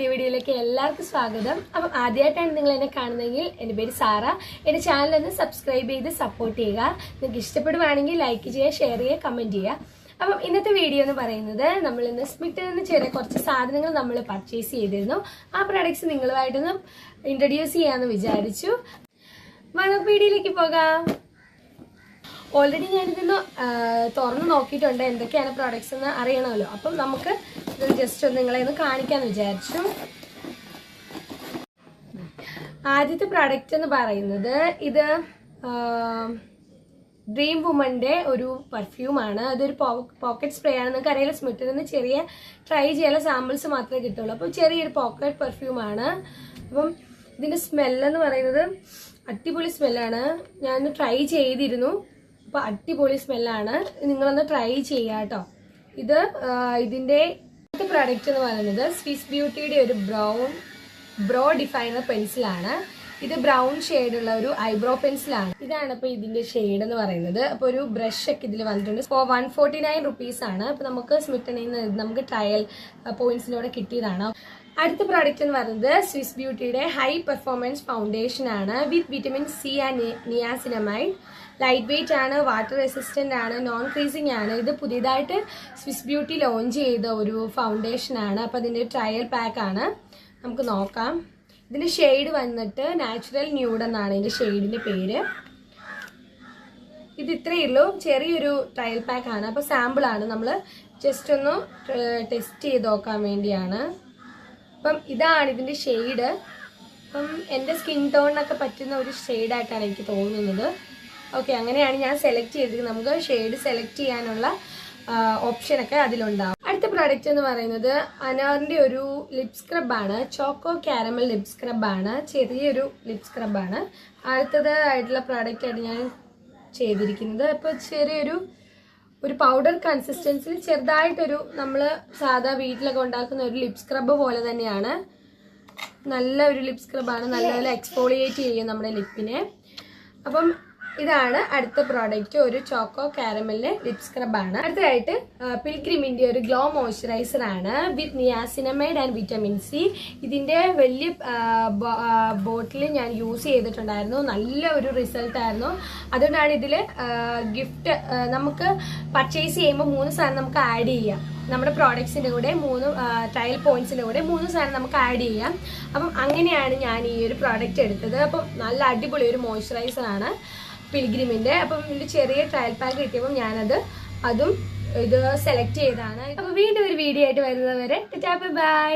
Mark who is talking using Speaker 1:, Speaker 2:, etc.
Speaker 1: പുതിയ വീഡിയോയിലേക്ക് എല്ലാവർക്കും സ്വാഗതം. അപ്പം ആദ്യമായിട്ടാണ് നിങ്ങൾ എന്നെ കാണുന്നതെങ്കിൽ എൻ്റെ പേര് സാറ. എൻ്റെ ചാനൽ ഒന്ന് സബ്സ്ക്രൈബ് ചെയ്ത് സപ്പോർട്ട് ചെയ്യുക. നിങ്ങൾക്ക് ഇഷ്ടപ്പെടുവാണെങ്കിൽ ലൈക്ക് ചെയ്യുക, ഷെയർ ചെയ്യുക, കമൻറ്റ് ചെയ്യുക. അപ്പം ഇന്നത്തെ വീഡിയോ എന്ന് പറയുന്നത് നമ്മൾ ഇന്ന് സ്മിറ്റിൽ നിന്ന് ചെറിയ കുറച്ച് സാധനങ്ങൾ നമ്മൾ പർച്ചേസ് ചെയ്തിരുന്നു. ആ പ്രൊഡക്ട്സ് നിങ്ങളുമായിട്ടൊന്ന് ഇൻട്രൊഡ്യൂസ് ചെയ്യാമെന്ന് വിചാരിച്ചു. നമുക്ക് വീഡിയോയിലേക്ക് പോകാം. ഓൾറെഡി ഞാനിതൊന്ന് തുറന്ന് നോക്കിയിട്ടുണ്ട്, എന്തൊക്കെയാണ് പ്രോഡക്ട്സ് എന്ന് അറിയണമല്ലോ. അപ്പം നമുക്ക് ഇത് ജസ്റ്റ് ഒന്ന് നിങ്ങളെ ഒന്ന് കാണിക്കാമെന്ന് വിചാരിച്ചു. ആദ്യത്തെ പ്രോഡക്റ്റ് എന്ന് പറയുന്നത് ഇത് ഡ്രീം വുമൻ്റെ ഒരു പെർഫ്യൂമാണ്. അതൊരു പോക്കറ്റ് സ്പ്രേ ആണ്. നിങ്ങൾക്ക് അറിയാലോ സ്മിറ്റിൽ നിന്ന് ചെറിയ ട്രൈ ചെയ്യാനുള്ള സാമ്പിൾസ് മാത്രമേ കിട്ടുള്ളൂ. അപ്പം ചെറിയൊരു പോക്കറ്റ് പെർഫ്യൂമാണ്. അപ്പം ഇതിൻ്റെ സ്മെല്ലെന്ന് പറയുന്നത് അടിപൊളി സ്മെല്ലാണ്. ഞാൻ ട്രൈ ചെയ്തിരുന്നു. അപ്പോൾ അടിപൊളി സ്മെല്ലാണ്. നിങ്ങളൊന്ന് ട്രൈ ചെയ്യുക കേട്ടോ. ഇതിൻ്റെ പ്രോഡക്റ്റ് എന്ന് പറയുന്നത് സ്വിസ് ബ്യൂട്ടിയുടെ ഒരു ബ്രോ ഡിഫൈനർ പെൻസിലാണ്. ഇത് ബ്രൗൺ ഷെയ്ഡുള്ള ഒരു ഐബ്രോ പെൻസിലാണ്. ഇതാണ് ഇപ്പോൾ ഇതിൻ്റെ ഷെയ്ഡ് എന്ന് പറയുന്നത്. അപ്പോൾ ഒരു ബ്രഷ് ഒക്കെ ഇതിൽ വന്നിട്ടുണ്ട്. 149 റുപ്പീസാണ്. അപ്പോൾ നമുക്ക് സ്മിറ്റണിൽ നിന്ന് നമുക്ക് ട്രയൽ പോയിന്റ്സിലൂടെ കിട്ടിയതാണ്. അടുത്ത പ്രോഡക്റ്റ് എന്ന് പറയുന്നത് സ്വിസ് ബ്യൂട്ടിയുടെ ഹൈ പെർഫോമൻസ് ഫൗണ്ടേഷൻ ആണ് with vitamin C and niacinamide. Light weight ആണ്, വാട്ടർ റെസിസ്റ്റന്റ് ആണ്, നോൺ ക്രീസിങ് ആണ്. ഇത് പുതിയതായിട്ട് സ്വിസ് ബ്യൂട്ടി ലോഞ്ച് ചെയ്ത ഒരു ഫൗണ്ടേഷൻ ആണ്. അപ്പോൾ അതിൻ്റെ ട്രയൽ പാക്ക് ആണ്. നമുക്ക് നോക്കാം. ഇതിൻ്റെ ഷെയ്ഡ് വന്നിട്ട് നാച്ചുറൽ ന്യൂഡ് എന്നാണ് ഇതിൻ്റെ ഷെയ്ഡിൻ്റെ പേര്. ഇത് ഇത്രയേ ഉള്ളൂ, ചെറിയൊരു ട്രയൽ പാക്ക് ആണ്. അപ്പോൾ സാമ്പിളാണ്, നമ്മൾ ജസ്റ്റ് ഒന്ന് ടെസ്റ്റ് ചെയ്ത് നോക്കാൻ വേണ്ടിയാണ്. അപ്പം ഇതാണ് ഇതിൻ്റെ ഷെയ്ഡ്. അപ്പം എൻ്റെ സ്കിൻ ടോണിനൊക്കെ പറ്റുന്ന ഒരു ഷെയ്ഡായിട്ടാണ് എനിക്ക് തോന്നുന്നത്. ഓക്കെ, അങ്ങനെയാണ് ഞാൻ സെലക്ട് ചെയ്തിരിക്കുന്നത്. നമുക്ക് ഷെയ്ഡ് സെലക്ട് ചെയ്യാനുള്ള ഓപ്ഷനൊക്കെ അതിലുണ്ടാവും. അടുത്ത പ്രോഡക്റ്റ് എന്ന് പറയുന്നത് അനാറിൻ്റെ ഒരു ലിപ് സ്ക്രബാണ്. ചോക്കോ കാരമൽ ലിപ് സ്ക്രബാണ്. ചെറിയൊരു ലിപ് സ്ക്രബാണ്. അടുത്തതായിട്ടുള്ള പ്രോഡക്റ്റായിട്ട് ഞാൻ ചെയ്തിരിക്കുന്നത്. അപ്പോൾ ചെറിയൊരു പൗഡർ കൺസിസ്റ്റൻസിൽ ചെറുതായിട്ടൊരു നമ്മൾ സാധാ വീട്ടിലൊക്കെ ഉണ്ടാക്കുന്ന ഒരു ലിപ് സ്ക്രബ് പോലെ തന്നെയാണ്. നല്ല ഒരു ലിപ് സ്ക്രബാണ്. നല്ലപോലെ എക്സ്ഫോളിയേറ്റ് ചെയ്യും നമ്മുടെ ലിപ്പിനെ. അപ്പം ഇതാണ് അടുത്ത പ്രോഡക്റ്റ്, ഒരു ചോക്കോ കാരമലിന്റെ ലിപ് സ്ക്രബാണ്. അടുത്തതായിട്ട് പിൽഗ്രിമിന്റെ ഒരു ഗ്ലോ മോയ്സ്ചറൈസർ ആണ് വിത്ത് നിയാസിനമൈഡ് ആൻഡ് വിറ്റമിൻ സി. ഇതിന്റെ വലിയ ബോട്ടിൽ ഞാൻ യൂസ് ചെയ്തിട്ടുണ്ടായിരുന്നു. നല്ല ഒരു റിസൾട്ട് ആയിരുന്നു. അതുകൊണ്ടാണ് ഇതിൽ ഗിഫ്റ്റ് നമുക്ക് പർച്ചേസ് ചെയ്യുമ്പോൾ 3 സാധനം നമുക്ക് ആഡ് ചെയ്യാം. നമ്മുടെ പ്രോഡക്ട്സിൻ്റെ കൂടെ 3 ട്രയൽ പോയിന്റ്സിൻ്റെ കൂടെ 3 സാധനം നമുക്ക് ആഡ് ചെയ്യാം. അപ്പം അങ്ങനെയാണ് ഞാൻ ഈ ഒരു പ്രോഡക്റ്റ് എടുത്തത്. അപ്പം നല്ല അടിപൊളി ഒരു മോയ്സ്ചറൈസർ ആണ് പിൽഗ്രിമിൻ്റെ. അപ്പം ഇതിൻ്റെ ചെറിയ ട്രയൽ പാക്ക് കിട്ടിയപ്പോൾ അതും ഇത് സെലക്ട് ചെയ്തതാണ്. അപ്പോൾ വീണ്ടും ഒരു വീഡിയോ ആയിട്ട് വരുന്നത് വരെ ബൈ.